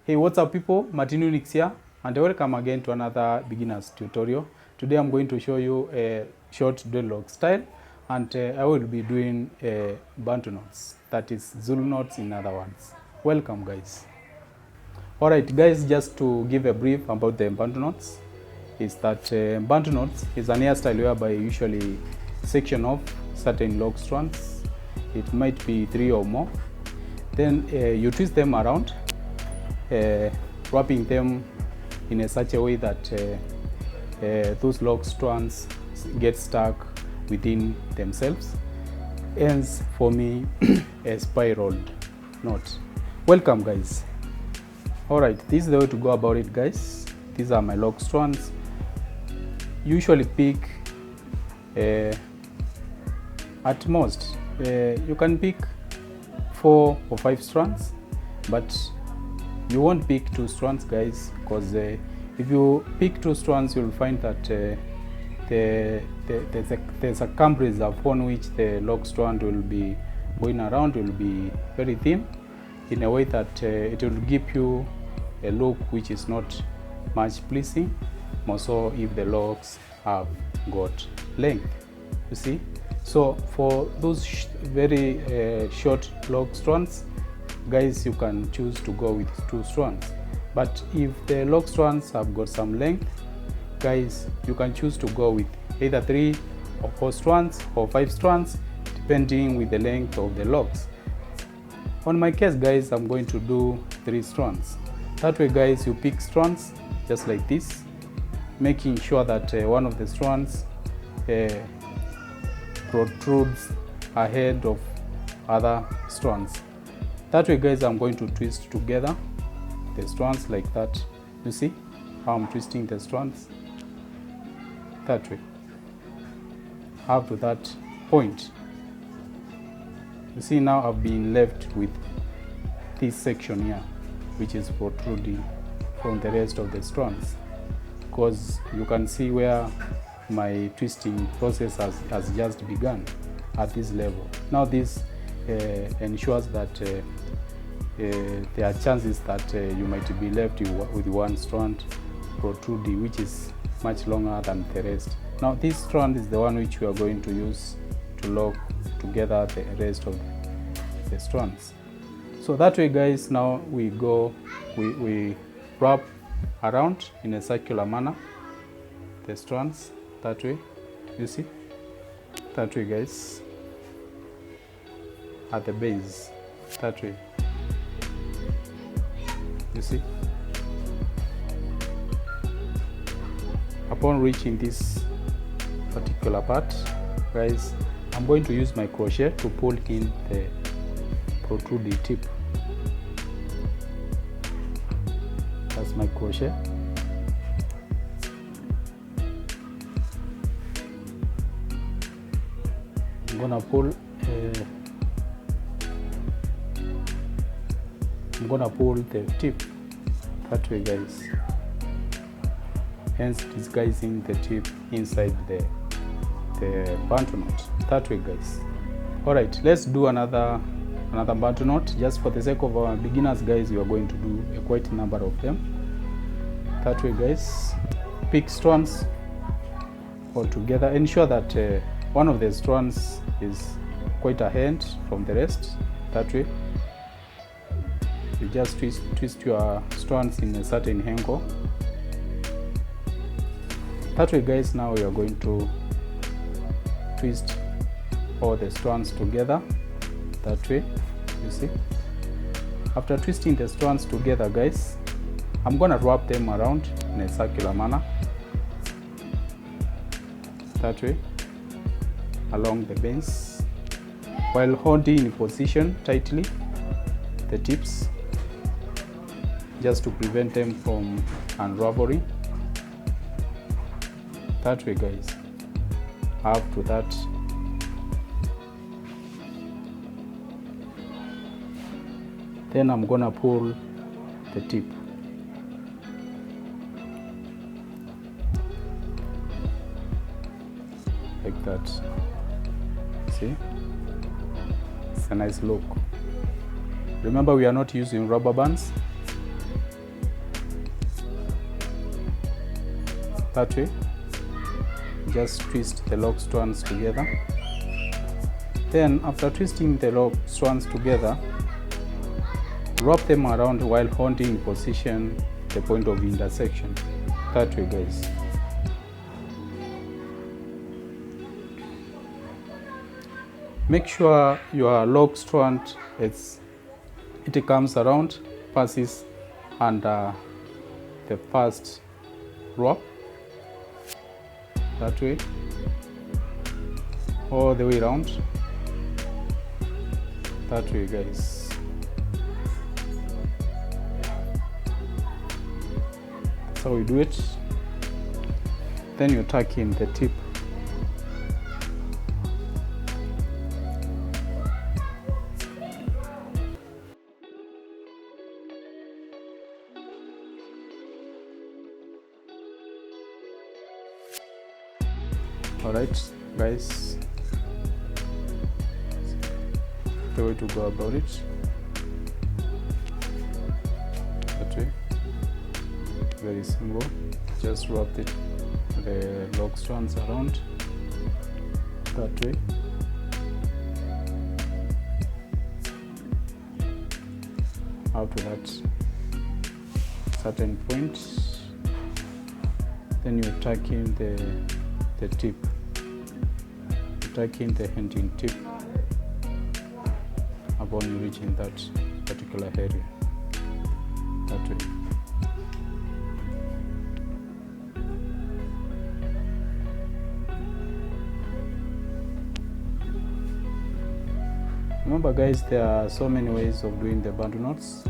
Hey, what's up people, Martin Unix here, and welcome again to another beginner's tutorial. Today I'm going to show you a short dreadlock style, and I will be doing Bantu knots, that is Zulu knots in other words. Welcome guys. Alright guys, just to give a brief about the Bantu knots, is that Bantu knots is an hairstyle whereby you usually section off certain lock strands. It might be 3 or more. Then you twist them around, wrapping them in such a way that those lock strands get stuck within themselves, hence for me a spiraled knot. Welcome guys. Alright, this is the way to go about it guys. These are my lock strands. Usually pick at most you can pick 4 or 5 strands, but you won't pick 2 strands guys, because if you pick 2 strands you'll find that the circumference upon which the lock strand will be going around will be very thin, in a way that it will give you a look which is not much pleasing, more so if the locks have got length, you see. So for those very short lock strands guys, you can choose to go with 2 strands, but if the lock strands have got some length guys, you can choose to go with either 3 or 4 strands or 5 strands, depending with the length of the locks. On my case guys, I'm going to do 3 strands. That way guys, you pick strands just like this, making sure that one of the strands protrudes ahead of other strands. That way guys, I'm going to twist together the strands like that. You see how I'm twisting the strands? That way, up to that point. You see, now I've been left with this section here, which is protruding from the rest of the strands, because you can see where my twisting process has just begun at this level. Now this ensures that there are chances that you might be left with one strand protruding, which is much longer than the rest. Now this strand is the one which we are going to use to lock together the rest of the strands. So that way guys, now we wrap around in a circular manner the strands, that way, you see, that way guys, at the base, that way, you see. Upon reaching this particular part guys, I'm going to use my crochet to pull in the protruding tip. That's my crochet. I'm gonna pull the tip that way guys, hence disguising the tip inside the Bantu knot, that way guys. Alright, let's do another Bantu knot. Just for the sake of our beginners guys, we are going to do a quite number of them. That way guys, pick strands all together. Ensure that one of the strands is quite ahead from the rest. That way you just twist your strands in a certain angle. That way guys, now we are going to twist all the strands together, that way, you see. After twisting the strands together guys, I'm gonna wrap them around in a circular manner, that way, along the base, while holding in position tightly the tips, just to prevent them from unraveling. That way guys, up to that. Then I'm gonna pull the tip. Like that. See? It's a nice look. Remember, we are not using rubber bands. that way. Just twist the lock strands together. Then after twisting the lock strands together, wrap them around while holding in position the point of intersection. That way, guys. Make sure your lock strand it comes around, passes under the first rope. That way, all the way around. That way, guys. That's how we do it. Then you tuck in the tip. Alright, guys, the way to go about it. That way, very simple. Just wrap the lock strands around. That way. Up to that certain point. Then you tuck in the tip. Tuck in the ending tip upon you reaching that particular area. That way. Remember, guys, there are so many ways of doing the bantu knots.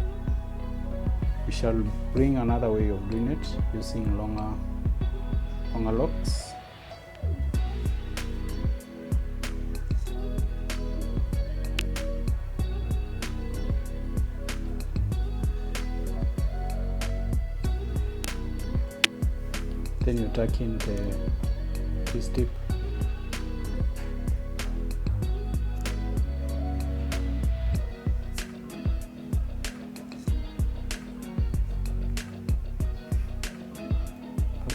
We shall bring another way of doing it using longer locks. Then you tuck in this tip.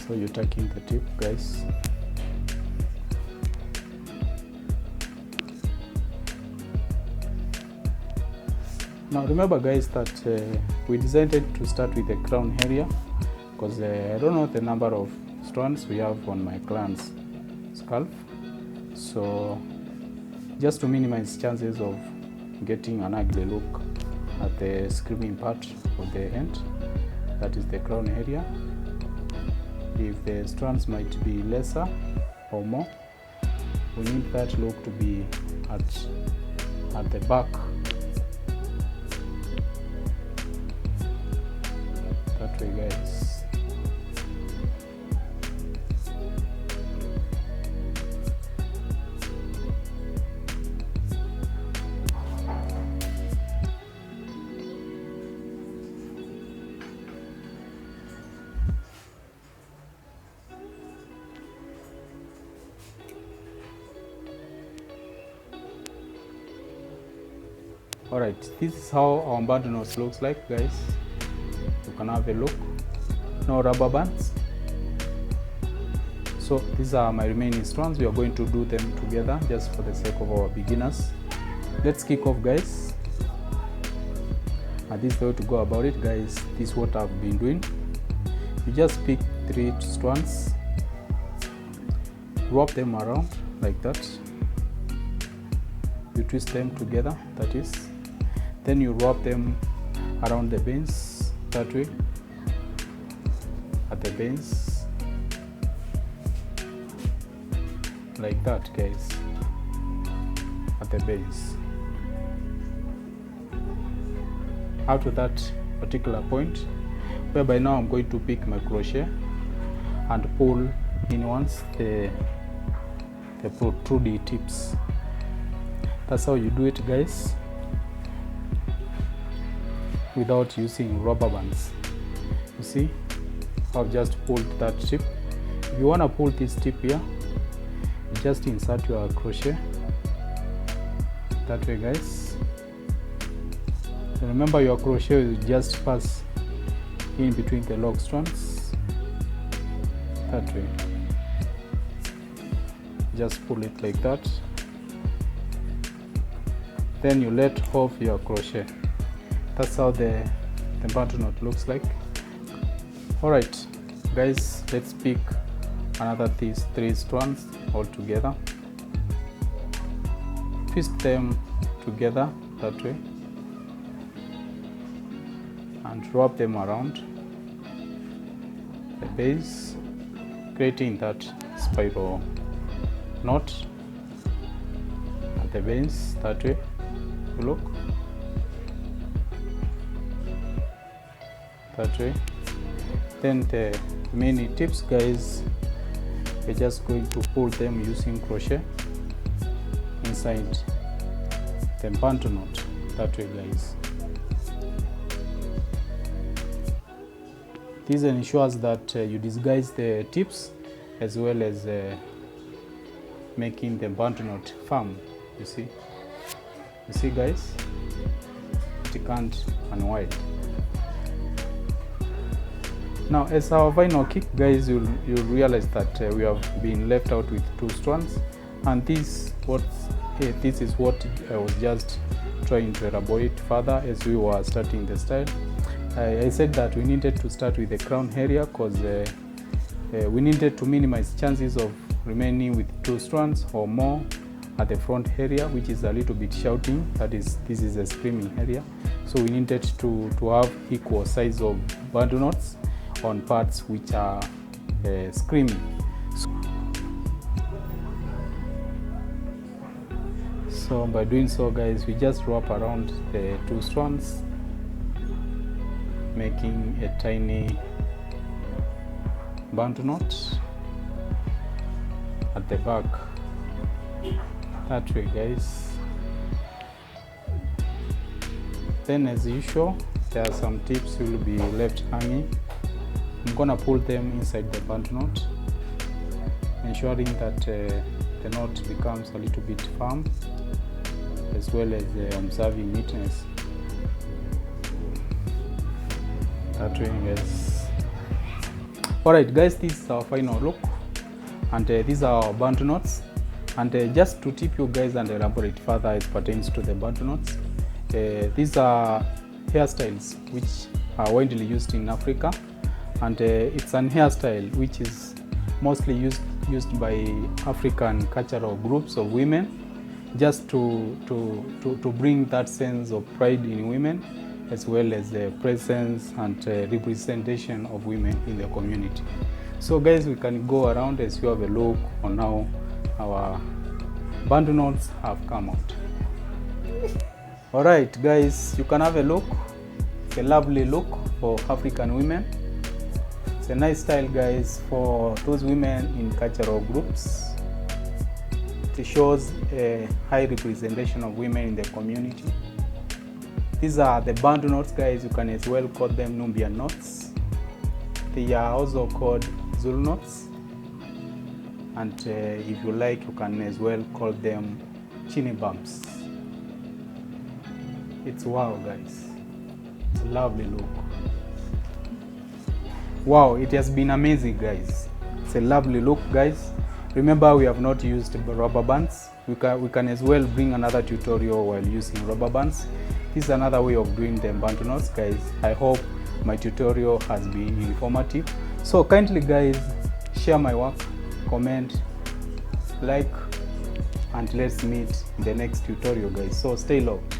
So you tuck in the tip, guys. Now remember, guys, that we decided to start with the crown area because I don't know the number of strands we have on my client's scalp. So just to minimize chances of getting an ugly look at the screaming part of the end, that is the crown area. If the strands might be lesser or more, we need that look to be at the back. That way, guys. Alright, this is how our bantu knots looks like, guys. You can have a look. No rubber bands. So these are my remaining strands. We are going to do them together just for the sake of our beginners. Let's kick off, guys. And this is the way to go about it, guys. This is what I've been doing. You just pick 3 strands, wrap them around like that. You twist them together, that is. Then you wrap them around the bands, that way, at the bands, like that, guys, at the base. Out to that particular point, whereby now I'm going to pick my crochet and pull in once the protruding tips. That's how you do it, guys, without using rubber bands. You see, I've just pulled that tip. If you want to pull this tip here, just insert your crochet that way, guys. So remember, your crochet will just pass in between the lock strands. that way. Just pull it like that, then you let off your crochet. That's how the Bantu knot looks like. Alright guys, let's pick another these 3 strands all together, twist them together that way and wrap them around the base, creating that spiral knot at the base that way. Look, that way. Then the remaining tips, guys, we're just going to pull them using crochet inside the Bantu knot that way, guys. This ensures that you disguise the tips as well as making the Bantu knot firm. You see guys, it can't unwind. Now as our final kick, guys, you'll realize that we have been left out with 2 strands, and this is what I was just trying to elaborate further as we were starting the style. I said that we needed to start with the crown area because we needed to minimize chances of remaining with 2 strands or more at the front area, which is a little bit shouting. This is a screaming area, so we needed to have equal size of Bantu knots on parts which are screaming. So by doing so, guys, we just wrap around the 2 strands, making a tiny Bantu knot at the back that way, guys. Then as usual, there are some tips will be left hanging. I'm gonna pull them inside the Bantu knot, ensuring that the knot becomes a little bit firm, as well as observing neatness that way, guys. Alright guys, this is our final look, and these are our Bantu knots. And just to tip you guys and elaborate further as pertains to the Bantu knots, these are hairstyles which are widely used in Africa, and it's an hairstyle which is mostly used by African cultural groups of women, just to bring that sense of pride in women, as well as the presence and representation of women in the community. So guys, we can go around as you have a look on how our Bantu knots have come out. Alright guys, you can have a look. It's a lovely look for African women. It's a nice style, guys, for those women in cultural groups. It shows a high representation of women in the community. These are the Bantu knots, guys. You can as well call them Nubian knots. They are also called Zulu knots. And if you like, you can as well call them chini bumps. It's wow, guys. It's a lovely look. Wow, it has been amazing, guys. It's a lovely look, guys. Remember, we have not used rubber bands. We can as well bring another tutorial while using rubber bands. This is another way of doing the Bantu knots, guys. I hope my tutorial has been informative. So kindly, guys, share my work, comment, like, and let's meet in the next tutorial, guys. So stay locked.